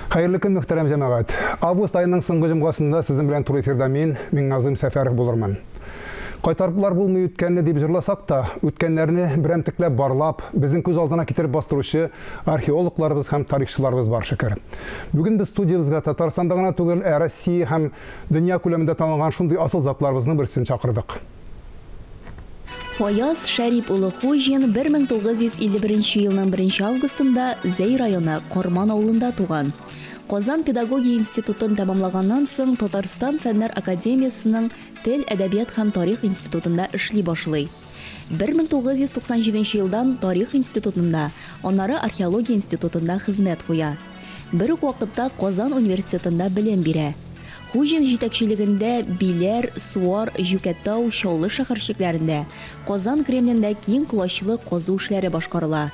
Hayırlı gün muhterem cemaat. Avgust ayının соңғы жұмғасында сіздің білен тур эфирда мен Назым Сәфәров болырмын. Қайтарпылар болмай өткенне деп жырласақ та, өткенлеріне біремтіклеп барлап, біздің көз алдына кетіріп бастырушы археологларыбыз һәм тарихшыларыбыз бар шүкір. Бүгін біз студиябызға Татарстанда ғана түгел, Россия һәм дүния көлемінде танылған шундый асыл затларыбызның бірсін чакырдык. Фаяз Шәрип улы Хужин 1951 елның 1 августында Зәй районы Корман авылында туган. Казан педагогия институтын тәмамлаганнан соң Татарстан Фәннәр академиясының Тел, әдәбият һәм тарих институтында эшли башлый. 1997 елдан тарих институтында, аннары археология институтында хезмәт куя. Бер үк вакытта Казан университетында белем бирә. Хужин җитәкчелегендә Биләр, Суар, Жүкәтау, Чаллы шәһәрчекләрендә Казан Кремлендә киң колачлы казу эшләре башкарыла.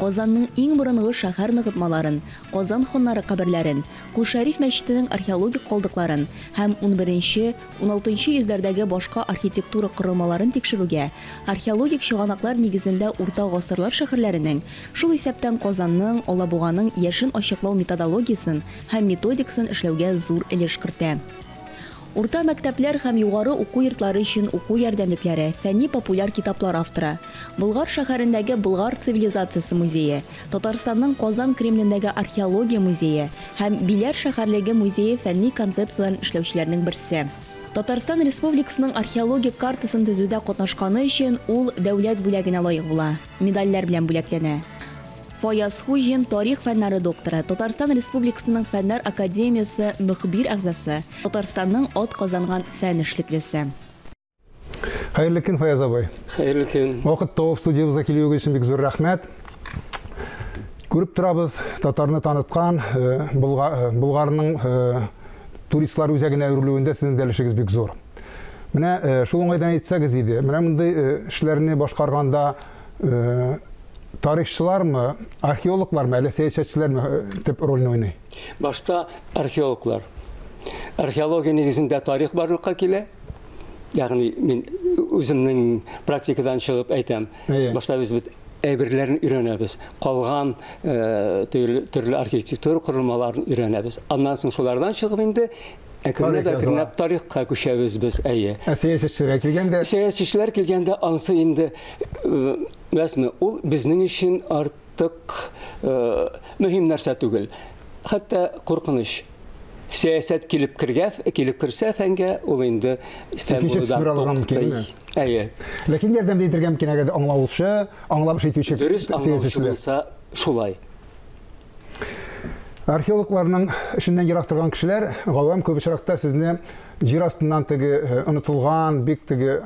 Казанның иң борынгы шәһәр ныгытмаларын, Казан ханнары каберләрен, Кул-Шәриф мәчетенең археологик калдыкларын һәм 11-16 йөзләрдәге башка архитектура корылмаларын тикшерүгә, археологик чыганаклар нигезендә урта гасырлар шәһәрләренең, шул исәптән Казанның, Алабуганың яшен ачыклау методологиясын һәм методикасын эшләүгә зур өлеш кертә. Урта мәктәпләр һәм югары уку йортлары өчен уку ярдәмлекләре, фәнни-популяр китаплар авторы, Болгар шәһәрендәге Болгар цивилизациясе музее, Татарстанның Казан Кремлендәге археология музее һәм Биләр шәһәрлеге музее фәнни концепцияларын эшләүчеләрнең берсе. Татарстан Республикасының археологик картасын төзүдә катнашканы өчен ул дәүләт бүләгенә лаек була, медальләр белән бүләкләнә. Фаяз Хужин тарих фәннәре докторы, Татарстан Республикасының Фәннәр академиясы мөхбир әгъзасы, Татарстанның ат казанган фән эшлеклесе. Хайырлы көн, Фаяз абай. Хайырлы көн. Вакыт тауып студиябызга килүегез өчен бик зур рәхмәт. Күреп торабыз, татарны таныткан, Булгарның туристлар үзәгенә әверелүендә сезнең дәлешегез бик зур. Менә шул уңайдан әйтсәгез иде, менә мондый эшләрне башкарганда тарихчылармы, археологлармы, әле сәясәтчеләрме төп рольне уйный? Башта археологлар. Археология нигезендә тарих барлыкка килә. Ягъни мин үземнең практикадан чыгып әйтәм. Башта без әйберләрне өйрәнәбез. Калган төрле архитектура корылмаларын өйрәнәбез. Аннан соң шулардан чыгып инде әкренләп тарихка күчәбез без. Сәясәтчеләр килгәндә ансы инде ул безнең өчен артык мөһим нәрсә түгел. Хәтта куркыныч. Сәясәт килеп керсә фәнгә, ул инде фән булудан туктый. Ләкин ярдәм итәргә мөмкин әгәр аңлаучы, аңлап ишетүче сәясәтчеләр. Шулай. Археологларның эшеннән ерак торган кешеләр, гавам күп очракта сезне җир астыннан теге онытылган, бик теге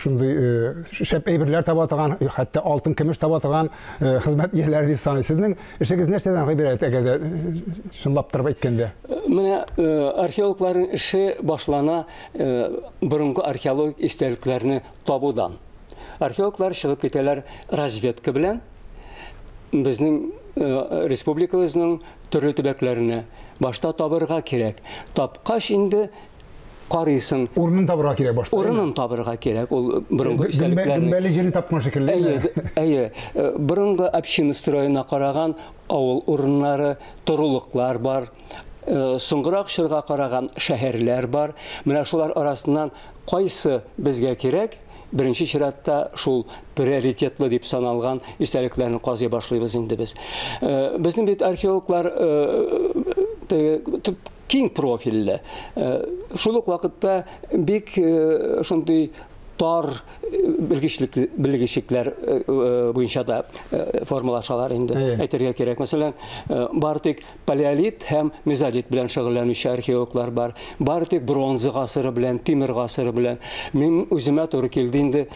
шундый шәп әйберләр таба торган, хәтта алтын, көмеш таба торган хезмәт ияләре дип саный. Сезнең эшегез нәрсәдән гыйбарәт әгәр шунлап торып әйткәндә? Менә археологларның эше башлана борынгы археологик истәлекләрне табудан. Археологлар чыгып китәләр разведка белән. Безнең республикабызның төрле төбәкләренә башта табырга кирәк. Тапкач инде карыйсын. Урынын табырга кирәк башта. Урынын табырга кирәк. Ул борынгы истәлекләрне. Гөмбәле җирне тапкан шикелле. Борынгы община строена караган авыл урыннары, торылыклар бар. Соңгырак чорга караган шәһәрләр бар. Менә шулар арасыннан кайсы безгә кирәк? Беренче чиратта шул приоритетлы дип саналган истәлекләрне казый башлыйбыз инде без. Безнең бит археологлар киң профильле. Шул ук вакытта бик шундый тар белгечләр буенча да формалашалар инде. Әйтергә кирәк. Мәсәлән, бары тик палеолит һәм мезолит белән шөгыльләнүче археологлар бар. Бары тик бронза гасыры белән, тимер гасыры белән. Мин үземә туры килде инде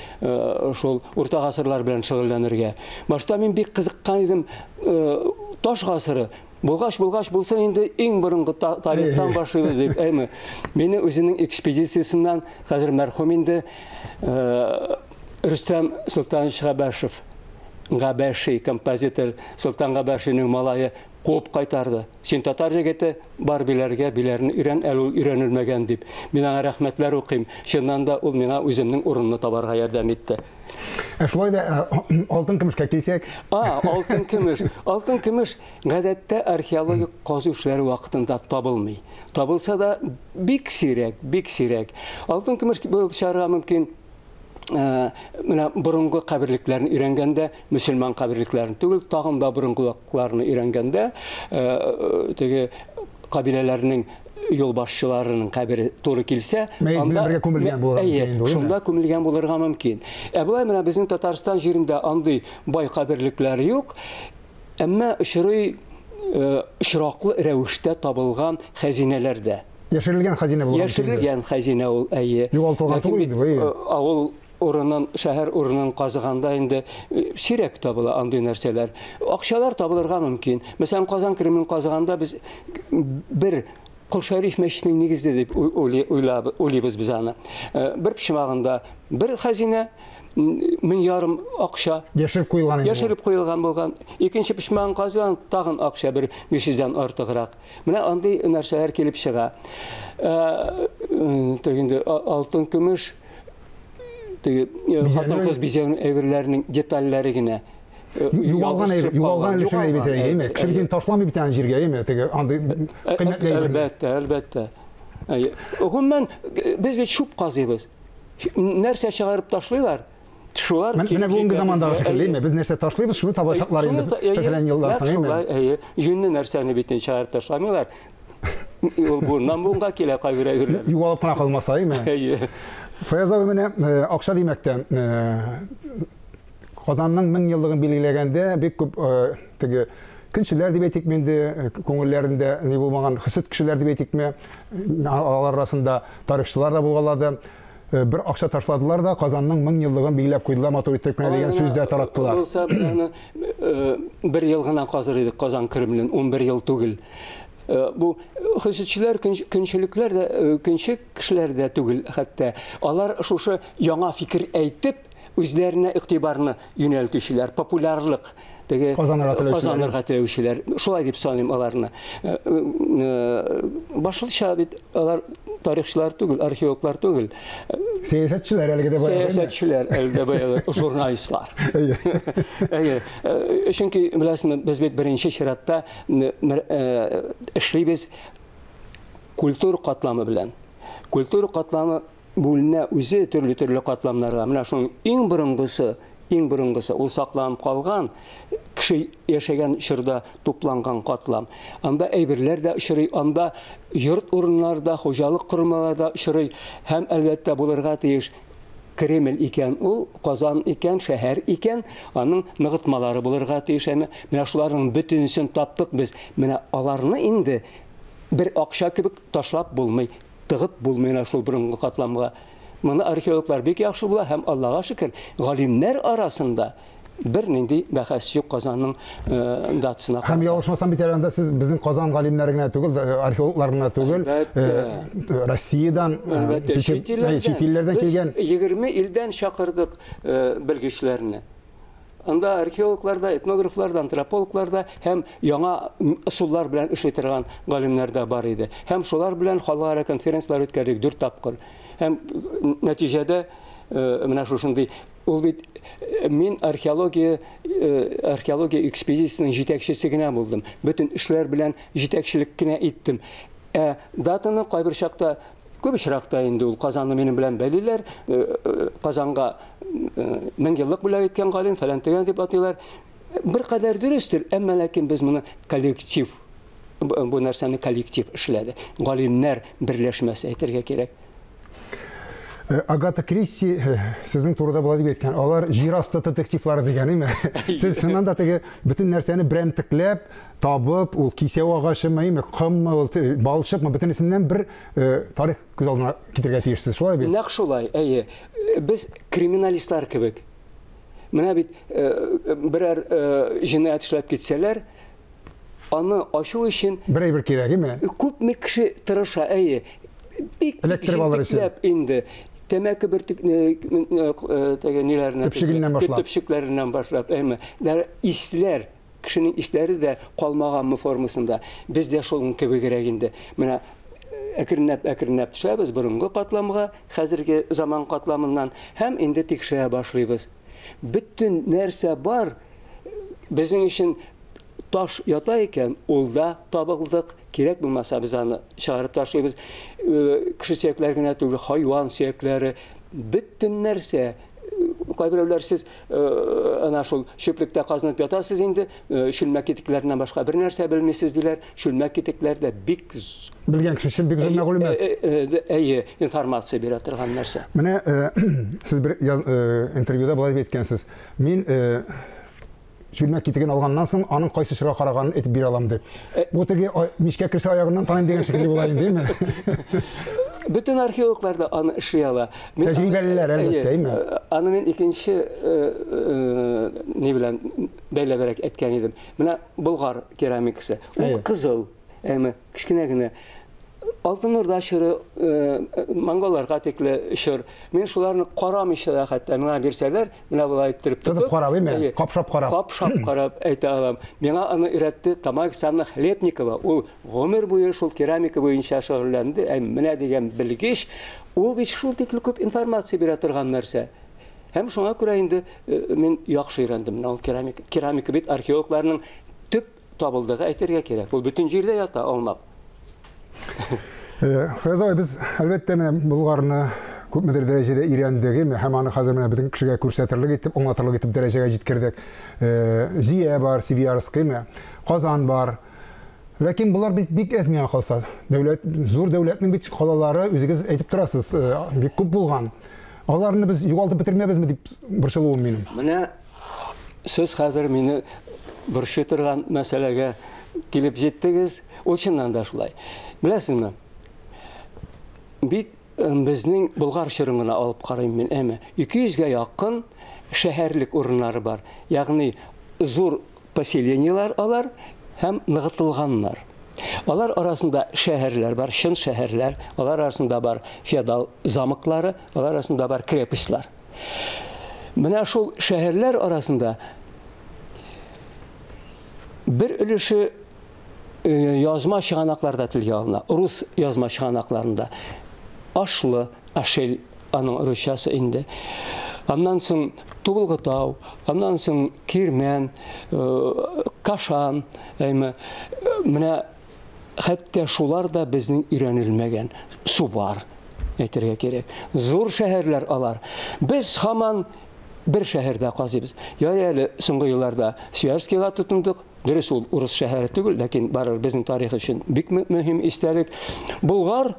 шул урта гасырлар белән шөгыльләнергә. Башта мин бик кызыккан идем таш гасыры. Булгач булса инде иң борынгы тарихтан башлыйбыз дип. Мине үзенең экспедициясыннан хәзер мәрхүм инде Рөстәм Солтанович Хәбәшев Габаши, композитор Султан Габашиның малайы қуып қайтарды. Сен татар жігіті бар билерге, билерін үйренілмеген деп. Мен аңа рәхмәтләр оқим. Шыннан да ул миңа үземнең урынны табарға ярдәм итте. Шулай да алтын көмешкә килсәк. Алтын көмеш. Алтын көмеш гадәттә археологик казу эшләре вакытында табылмый. Табылса да бик сирәк, бик сирәк. Алтын көмеш булып чыгарга мөмкин. Менә борынгы каберлекләрне өйрәнгәндә, мөселман каберлекләрен түгел, тагын да борынгылыкларны өйрәнгәндә, теге кабиләләрнең юлбашчыларының кабере туры килсә, анда күмелгән булырга мөмкин. Шунда күмелгән булырга мөмкин. Булай менә безнең Татарстан җирендә андый бай каберлекләр юк, әмма очраклы рәвештә табылган хәзинәләр дә. Яшерелгән хәзинә булган. Яшерелгән хәзинә ул, әйе. Югалтылган түгел. Авыл урынын, шәһәр урынын казыганда инде сирәк табыла андый нәрсәләр. Акчалар табылырга мөмкин. Мәсәлән, Казан Кремлен казыганда біз бер Кол-Шәриф мәчетенең нигезе дип уйлыйбыз без аны. Бер пичмагында бер хәзинә, 1,5 акча яшереп куелган булган. Икенче пичмагын казыган тагын акча бер 500-дән артыграк. Менә андый нәрсәләр килеп чыга. Тегенде алтын көмеш, хатын-кыз бизәү әйберләренең детальләре генә. Югалган өлешен әйбәт әйме. Кеше бит ташламый бит аны җиргә әйме. Теге андый кыйммәтле әйбер. Әлбәттә. Гомумән без бит шуп казыйбыз. Нәрсә чыгарып ташлыйлар? Шулар менә бүгенге замандагы шикелле әйме. Без нәрсә ташлыйбыз, шуны табачаклар инде. Фәлән елдан соң әйме. Җүнне нәрсәне битен чыгарып ташламыйлар. Ул бурнан буңга килә кайбер әйберләр. Югалып кына калмаса әйме. Фаяз абый менә акча димәктә Казанның 1000 еллыгын билгеләгәндә бик күп теге көнчеләр дип әйтик инде, күңелләрендә ни булмаган хисет кешеләр дип әйтикме, алар арасында тарихчылар да булгалады. Бер акча ташладылар да Казанның 1000 еллыгын билгеләп куйдылар, матур итеп кенә дигән сүз дә тараттылар. Булса, без аны 1 ел гына казыр идек Казан Кремлен, 11 ел түгел. Бу хисетчеләр, көнчелекләр дә, көнчек кешеләр дә түгел, хәтта алар шушы яңа фикер әйтеп үзләренә игътибарны юнәлтүчеләр, популярлык казанырга теләүчеләр. Шулай дип саныйм аларны. Башлыча бит алар тарихчылар түгел, археологлар түгел. Сәясәтчеләр әлегә дә бая. Сәясәтчеләр әлегә бая, журналистлар. Әйе. Чөнки беләсезме, без бит беренче чиратта эшлибез культура катламы белән. Культура катламы бүленә үзе төрле катламнарга. Менә шуның иң борынгысы ул сакланып калган кеше яшәгән чорда тупланган катлам. Анда әйберләр дә очрый, анда йорт урыннарда, хуҗалык корылмаларда очрый һәм әлбәттә булырга тиеш Кремль икән, ул Казан икән, шәһәр икән, аның ныгытмалары булырга тиеш. Менә шуларның бөтенесен таптык без. Менә аларны инде бер акча кебек ташлап булмый. Тыгып булмый шул борынгы катламга. Моны археологлар бик яхшы була һәм Аллага шөкер, галимнәр арасында бер нинди бәхәс юк Казанның датасына. Һәм ялгышмасам бит анда сез безнең Казан галимнәренә түгел, археологларына түгел, Россиядән, чит илләрдән килгән 20 илдән чакырдык белгечләрне. Анда археологларда, этнографларда, антропологларда һәм яңа ысуллар белән эшли торган галимнәр дә бар иде. Һәм шулар белән халыкара конференциялар үткәрдек 4 тапкыр. Һәм нәтиҗәдә менә шушындый ул бит мин археология экспедициясенең җитәкчесе генә булдым. Бөтен эшләр белән җитәкчелек кенә иттем. Датаны кайбер чакта күп очракта инде ул Казанны минем белән бәлиләр. Казанга 1000 еллык бүләк иткән галим фәлән төгән дип атыйлар. Бер кадәр дөрестер, әмма ләкин без моны коллектив, бу нәрсәне коллектив эшләде. Галимнәр берләшмәсе әйтергә кирәк. Агата Кристи сезнең турыда булай дип әйткән. Алар җир асты детективлары дигәнме? Сез шуннан да теге бөтен нәрсәне берәмтекләп, табып, ул кисәү агачымы, кыммы, балчыкмы, бөтенесеннән бер тарих күз алдына китергә тиешсез. Шулай бит? Нәкъ шулай, әйе. Без криминалистлар кебек. Менә бит берәр җинаять эшләп китсәләр, аны ачу өчен бер кирәкме? Күпме кеше тырыша, әйе. Бик җитәкләп инде Temeki bir tüpşüklerinden başlap, isler, kişinin isleri de kalmagan mı formasında, biz de şolun gibi gerekindi. Mena әкірінләп düşəbiz burunғы qatlamığa, hazırki zaman qatlamından hem indi tikşəyə başlayırız. Bütün нәрсә бар, bizim için taş yatayken olda tabıqlıq, gerek bulmasa biz onu çağırıp taşıyırız. Kişi siyekler güne tüylü, hayvan siyekleri, bütün нәрсә, qaybirevler siz ana şol şöplükte qazınıp yatasız indi, şülmek ketiklerinden başka bir нәрсә bilmesiz diler, şülmek ketiklerde bik bilgen kişi bik zor məlumat. İnformasiya bir atırğan нәрсә. Mene siz bir intervyuda bulay etkensiz. Min şülmek ketigen alğandan soň anın qaysı şıra qarağanın etip bir alam dep. Bu tegi mişke kirse ayağından tanıyım degen şekilde bulayın değil mi? Bütün arkeologlar da anı işleyala. Tecrübeliler elbette değil mi? Anı men ikinci ne bilen beyle berek etken idim. Mine Bulgar keramikisi. O kızıl, kiçkinegine Altın Orda şırı, Mongollarga tekli şır. Men şularını qaramışlar hatta mena berseler, mena bulay ettirip tutup qarab emi, kapşap qarab. Kapşap qarab ayta alam. Mena аны üretdi Tamak Sanna Hlepnikova. O ömür boyu şul keramika boyunca şөгыльләнде. Mena degen bilgiç, o hiç şul tekli köp informasiya bera turgan нәрсә. Hem şuna görə indi men yaxşı öyrəndim. Al keramika bit arkeologlarının tüp tabıldığı aytırga kerak. Bu bütün jerde yata alnap. Fezaoy biz elbette Bulgarını köpmedir derecede İran'daki hem anı hazır bizim kişiye kursettirlik etip, anlatırlık etip dereceye jitkirdik. Ziye var, Siviyarsk Kazan var. Lakin bunlar bik ezmeyen kalsa. Zor devletin bir kalaları özünüz etip durasız. Bir köp bulgan. Onlarını biz yugaltıp bitirmeyemiz mi deyip burşuluğum benim. Mene söz hazır meni burşuturgan meselege gelip jettiniz. O çından da şulay. Bilesizmi? Bizning Bulgar şırıngına alıp qarayım men emi. 200'ge yakın şehirlik urunları var. Yani zor поселениялар alar hem nığıtılganlar. Alar arasında şehirler var, şın şehirler. Alar arasında var feodal zamıkları, alar arasında var krepişler. Mene şol şehirler arasında bir ülüşü yazma şıganaklarda tilge alına. Rus yazma şıganaklarında. Aşlı, Aşel anın Rusçası indi. Ondan sonra Tubulgıtav, ondan sonra Kirmen, Kaşan, mine hatta şular da bizning öğrenilmegen su var. Aytırga gerek. Zor şehirler alar. Biz haman bir şehirde qazıyız. Yani soňky ýyllarda Siyarskiga tutunduk. Dürüst ol Rus şehri tügül, lakin barır bizim tarih için bik mühim istedik. Bulgar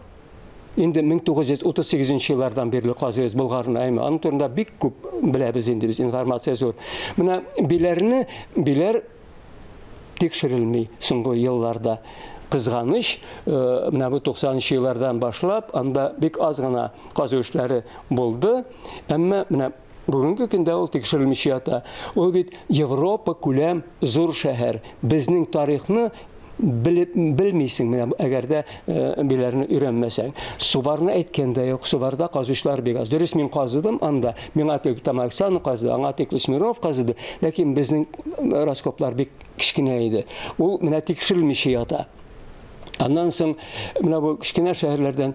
indi 1938 yıllardan beri qazıyız Bulgarını ayma. Anın turunda bik köp bilebiz indi biz informasiya zor. Mine biler tekşirilmey soňky ýyllarda. Kızganış, bu 90'lı yıllardan başlap, anda bik az gana qazı işleri boldu. Ama bugünkü günde ol tekşirilmiş yata. O bit Avropa kulem zor şehir. Bizning tarihini bilmeysin eğer de bilerini öğrenmesen. Suvarını etkende yok. Suvarda qazışlar bek az. Dürüst men qazıdım anda. Men atek Tamak Sanna qazıdı, atek Smirnov qazıdı. Lakin bizning raskoplar bek kichkine idi. O mena tekşirilmiş yata. Ondan soň bu kichkine şehirlerden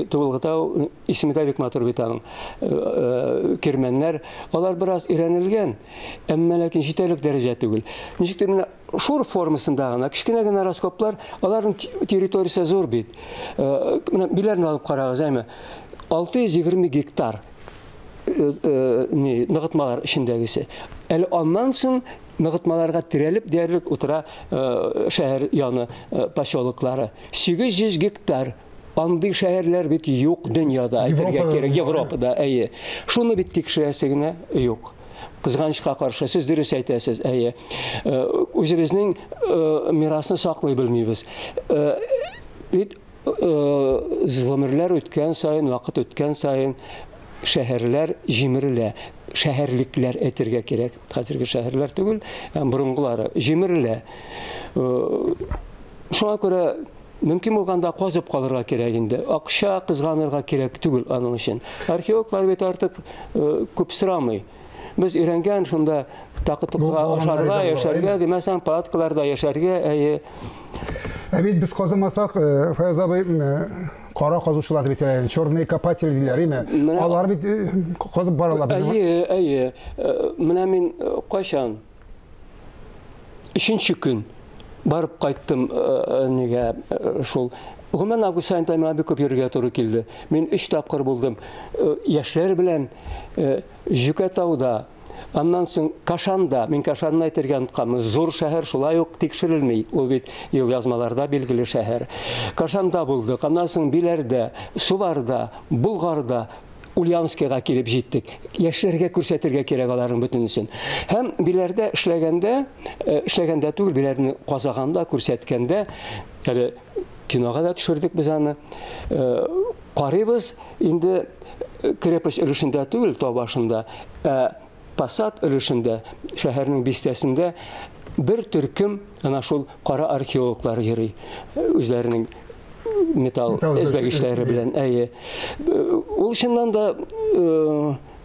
Tubulgıtav ismi de bek matur bitanın kirmenler, olar biraz öğrenilgen. Amma lakin jeterlik derece tügül. Nijikdir şur formasındagına kichkine raskoplar, olaryň territoriyasi zor bit. Bilerini alıp qaragız ayma. 620 gektar nıgıtmalar içindegisi. Ondan soň nıgıtmalarga tirelip derlik otura şehir yanı paşolukları. 800 gektar andy şehirler bit yok dünyada aytırga gerek Avropada. Şunu bit tekşiresegine yok. Kızgançka karşı siz dürüst aytasiz. Özümizning mirasyny saklay bilmeýiz. Ömürler ötken sayın, vakit ötken sayın şehirler jimirile, şehirlikler etirge gerek. Hazırki şehirler tügül, burunguları jimirile. Şuna göre Мөмкин булганда казып калырга кирәк инде. Акча кызганырга кирәк түгел аның өчен. Археологлар бит артык күп сорамый. Без өйрәнгән шунда такытыкка ашарга, яшәргә, димәсәң палаткаларда яшәргә, Бит без казымасак, Фаяз абый, кара казучылар бит, черный копатель диләр, име? Алар бит казып баралар безне. Менә мин кайчан 3нче көн барып кайттым нигә шул. Гомумән август айында миңа бик күп йөрергә туры килде. Мин 3 тапкыр булдым. Яшьләр белән Жүкәтауда, аннан соң Кашанда, мин Кашанны әйтергә онытканмын. Зур шәһәр шулай ук тикшерелми. Ул бит ел язмаларда билгеле шәһәр. Кашанда булдык, аннан соң Биләрдә, Суварда, Булгарда, Ульяновскига килеп җиттек. Яшьләргә күрсәтергә кирәк аларның бөтенесен. Һәм Биләрдә эшләгәндә түгел, Биләрне казаганда, күрсәткәндә, әле кинога да төшердек без аны. Карыйбыз инде крепость өлешендә түгел, тау башында, Посад өлешендә, шәһәрнең бистәсендә бер төркем ана шул кара археологлар йөри. Үзләренең металл эзләгечләре белән. Ул чыннан да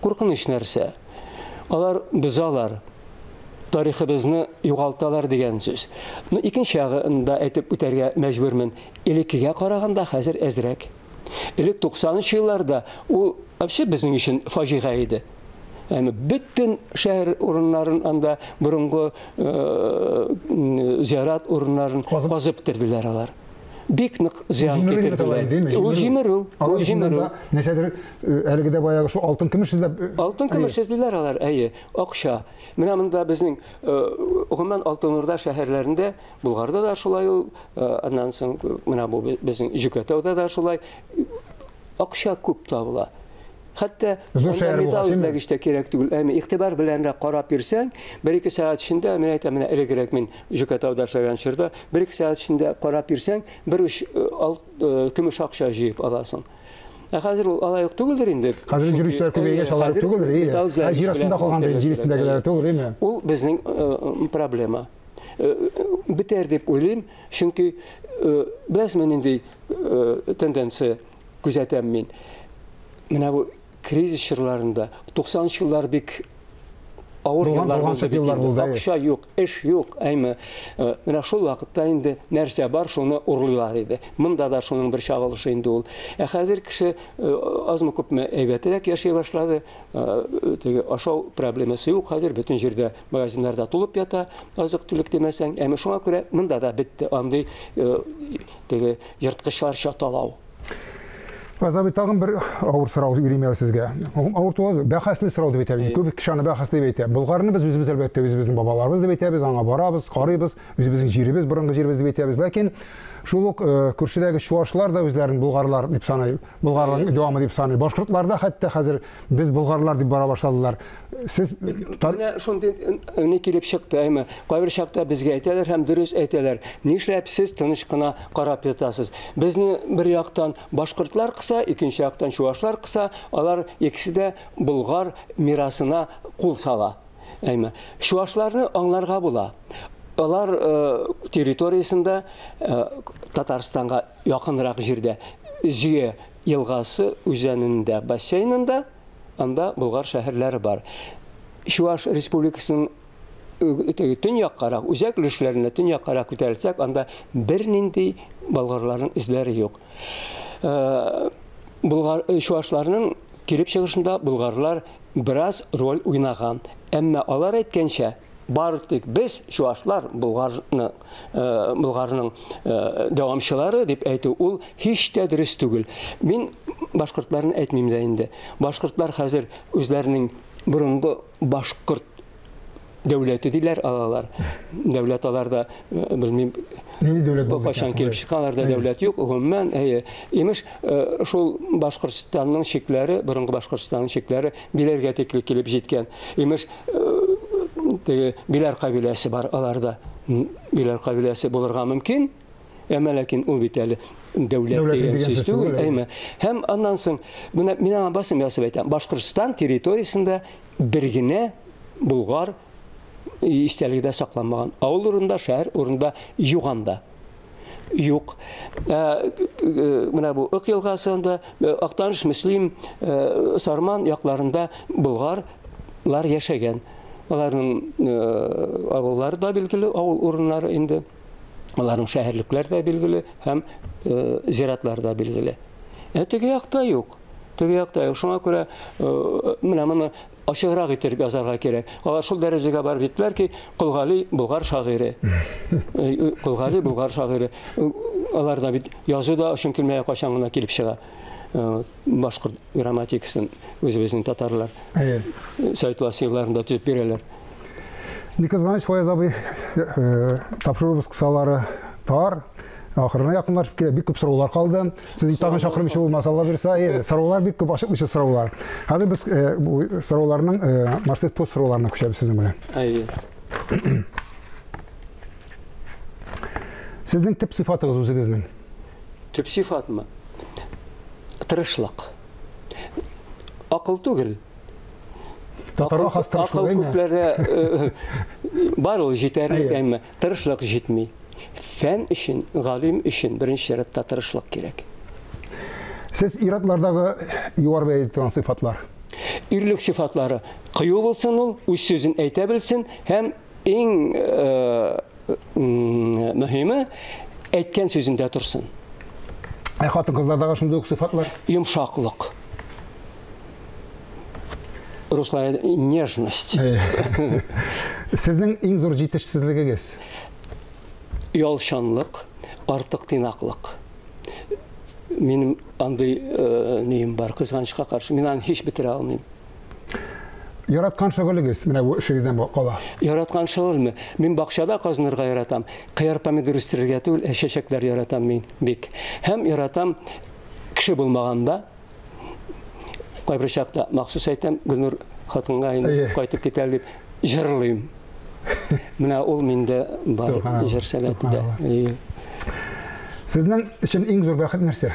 куркыныч нәрсә. Алар бозалар, тарихыбызны югалталар дигән сүз. Икенче ягында әйтеп үтәргә мәҗбүрмен. Элеккегә караганда хәзер әзрәк. Элек 90-нчы елларда ул вообще безнең өчен фаҗига иде. Bütün şehir урыннарын анда бурынгы зиярат урыннарын казып бетерделәр алар. Бик нык зыян китерделәр. Ул җимерү. Нәсәдер әлегә баягы шу алтын көмеш эзләп. Алтын көмеш эзлиләр алар, акча. Менә монда безнең гомумән Алтын Урда шәһәрләрендә, Булгарда да шулай ул, аннан соң менә бу безнең Жүкәтауда да шулай акча күп табыла. Хәтта металл эзләгеч кирәк түгел. Игътибар белән карап йөрсәң, 1-2 сәгать эчендә, мен әйтәм, менә элегрәк мин Жүкәтауда эшләгән чорда, 1-2 сәгать эчендә карап йөрсәң, 1-3 көмеш акча җыеп аласың. Хәзер ул алай ук түгелдер инде. Хәзер җирләр күбәйгән шалар түгелдер. Җир астында калган җир өстендәгеләр түгел, име? Ул безнең проблема. Битәр дип уйлыйм, чөнки беләсезме инде тенденция күзәтәм мин. Менә бу кризис чорларында 90-нчы еллар бик авыр еллар булды. Акча юк, эш юк, менә шул вакытта инде нәрсә бар, шуны урлыйлар иде. Монда да шуның бер чагылышы инде ул. Хәзер кеше азмы күпме әйбәтрәк яши башлады. Теге ашау проблемасы юк, хәзер бөтен җирдә магазиннарда тулып ята, азык-түлек демәсәң, шуңа күрә монда да бетте андый теге йырткычлар чаталау. Азабы тагын бер авыр сорау йөрим сезгә. Авыр туган бәхәсле сорау дип әйтәбез. Күп кеше аны бәхәсле дип әйтә. Булгарны без үзебез әлбәттә үзебезнең бабаларыбыз дип әйтәбез, аңа барабыз, карыйбыз, үзебезнең җиребез, борынгы җиребез дип әйтәбез. Ләкин шул ук күршедәге чуашлар да үзләрен булгарлар дип саный, булгарларның дәвамы дип саный. Башкортлар да хәтта хәзер без булгарлар дип бара башладылар. Сез менә шундый не килеп чыкты, кайбер чакта безгә әйтәләр һәм дөрес әйтәләр. Нишләп сез тыныч кына карап ятасыз? Безне бер яктан башкортлар кыса, икенче яктан чуашлар кыса, алар икесе дә булгар мирасына кул сала. Чуашларны аңларга була. Алар территориясында Татарстанга якынрак җирдә Зие елгасы үзәнендә, бассейнында, анда Булгар шәһәрләре бар. Чуаш Республикасының төньяккарак, үзәк өлешләренә төньяккарак күтәрелсәк, анда бернинди болгарларның эзләре юк. Булгар чуашларның килеп чыгышында булгарлар бераз роль уйнаган. Әмма алар әйткәнчә, бары тик без чуашлар булгарның дәвамчылары дип әйтү ул һич тә дөрес түгел. Мин башкортларны әйтмим дә инде. Башкортлар хәзер үзләренең бурынгы башкорт дәүләте диләр алалар. Дәүләт аларда белмим. Кайчан килеп чыкканнарда дәүләт юк. Гомумән, имеш шул Башкортстанның чикләре, бурынгы Башкортстанның чикләре биләргә текле килеп җиткән. Имеш Биләр кабиләсе бар аларда. Биләр кабиләсе булырга мөмкин. Ләкин ул бит әле дәүләт дигән сүз түгел. Һәм аннан соң мин аңа басым ясап әйтәм. Башкортстан территориясендә бер генә булгар истәлегедә сакланмаган. Авыл урында, шәһәр урында юганда. Юк. Менә бу Ык елгасында, Актаныш, Мөслим, Сарман якларында болгарлар яшәгән. Аларның авыллары да билгеле, авыл урыннары инде. Аларның шәһәрлекләр дә билгеле һәм зиратлар да билгеле. Теге якта юк. Теге якта юк. Шуңа күрә менә моны ачыграк итеп язарга кирәк. Алар шул дәрәҗәгә барып җиттеләр ки, Кулгали Болгар шагыйре. Кулгали Болгар шагыйре. Алар да бит язуда өчен килмәгән качан гына килеп чыга. Башкорт грамматикасын үзебезнең татарлар Совет властьларында төзеп бирәләр. Николай Фаяз абый, тапшыру кысалары тар. Ахырына якынлашып килә, бик күп сораулар калды. Сез тагын чакырмыйча булмаса, Алла бирсә, сораулар бик күп, ачыклыча сораулар. Хәзер без бу сорауларның маршрут пост сорауларына күчәбез сезнең белән. Сезнең төп сыйфатыгыз үзегезнең? Төп сыйфатмы? Тырышлык. Акыл түгел. Татарга хас тырышлык әйме? Акыл күпләргә бар ул җитәрлек, әмма тырышлык җитми. Фән өчен, галим өчен беренче чиратта тырышлык кирәк. Сез иратлардагы югары бәя иткән сыйфатлар? Ирлек сыйфатлары кыю булсын, ул үз сүзен әйтә белсен һәм иң мөһиме әйткән сүзендә торсын. Хатын-кызлардагы шундый ук сыйфатлар? Йомшаклык. Руслар нежность. Сезнең иң зур җитешсезлегегез? Ялчанлык, артык тыйнаклык. Минем андый нем бар, кызганычка каршы. Мин аны һич бетерә алмыйм. Яраткан шөгылегез менә бу эшегездән кала. Яраткан шөгылме? Мин бакчада казынырга яратам. Кыяр помидор үстерергә түгел, чәчәкләр яратам мин бик. Һәм яратам кеше булмаганда, кайбер чакта махсус әйтәм, Гөлнур хатынга инде кайтып китәл дип җырлыйм. Менә ул миндә бар җыр сәләтендә. Сезнең өчен иң зур бәхет нәрсә?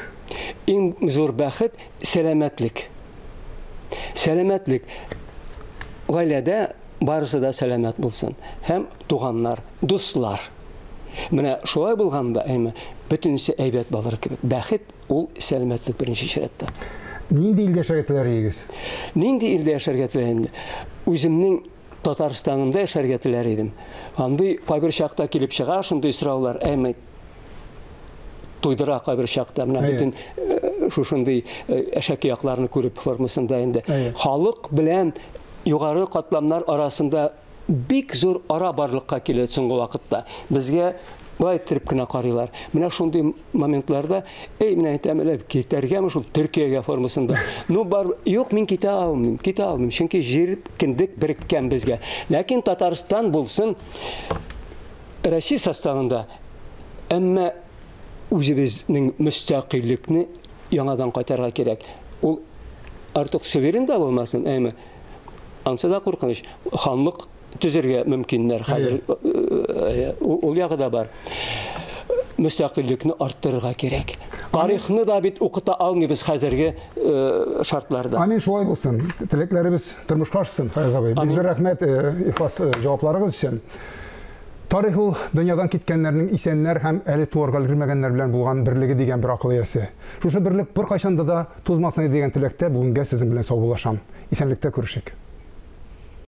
Иң зур бәхет сәламәтлек. Сәламәтлек. Гаиләдә барысы да сәламәт булсын. Һәм туганнар, дуслар. Менә шулай булганда, әйме, бөтенесе әйбәт булыр кебек. Бәхет ул сәламәтлек беренче чиратта. Нинди илдә яшәргә теләр? Нинди илдә яшәргә теләр? Үземнең Татарстанымда яшәргә теләр идем. Андый кайбер чакта килеп чыга, шундый сораулар, әйме, туйдыра кайбер чакта, менә бөтен шушындый әшәке якларны күреп формасында инде. Халык белән югары катламнар арасында бик зур ара барлыкка килә соңгы вакытта. Безгә бай итеп кенә карыйлар. Менә шундый моментларда, менә әйтәмләр, китәргәме шул Төркиягә формасында. Ну бар, юк, мин китә алмыйм. Чөнки җир киндек береккән безгә. Ләкин Татарстан булсын, Россия составында, әмма үзебезнең мөстәкыйльлекне яңадан кайтарга кирәк. Ул артык суверен да булмасын, әйме. Ансы да куркыныч. Ханлык төзергә мөмкиннәр хәзер. Ул ягы да бар. Мөстәкыйльлекне арттырырга кирәк. Тарихны да бит укыта алмыйбыз хәзерге шартларда. Амин, шулай булсын. Теләкләребез тормышка ашсын, Фаяз абый. Бик рәхмәт ихлас җавапларыгыз өчен. Тарих ул дөньядан киткәннәрнең исәннәр һәм әле туарга өлгермәгәннәр белән булган берлеге дигән бер акыл иясе. Шушы берлек беркайчан да тузмасын дигән теләктә бүгенгә сезнең белән саубуллашам. Исәнлектә күрешик.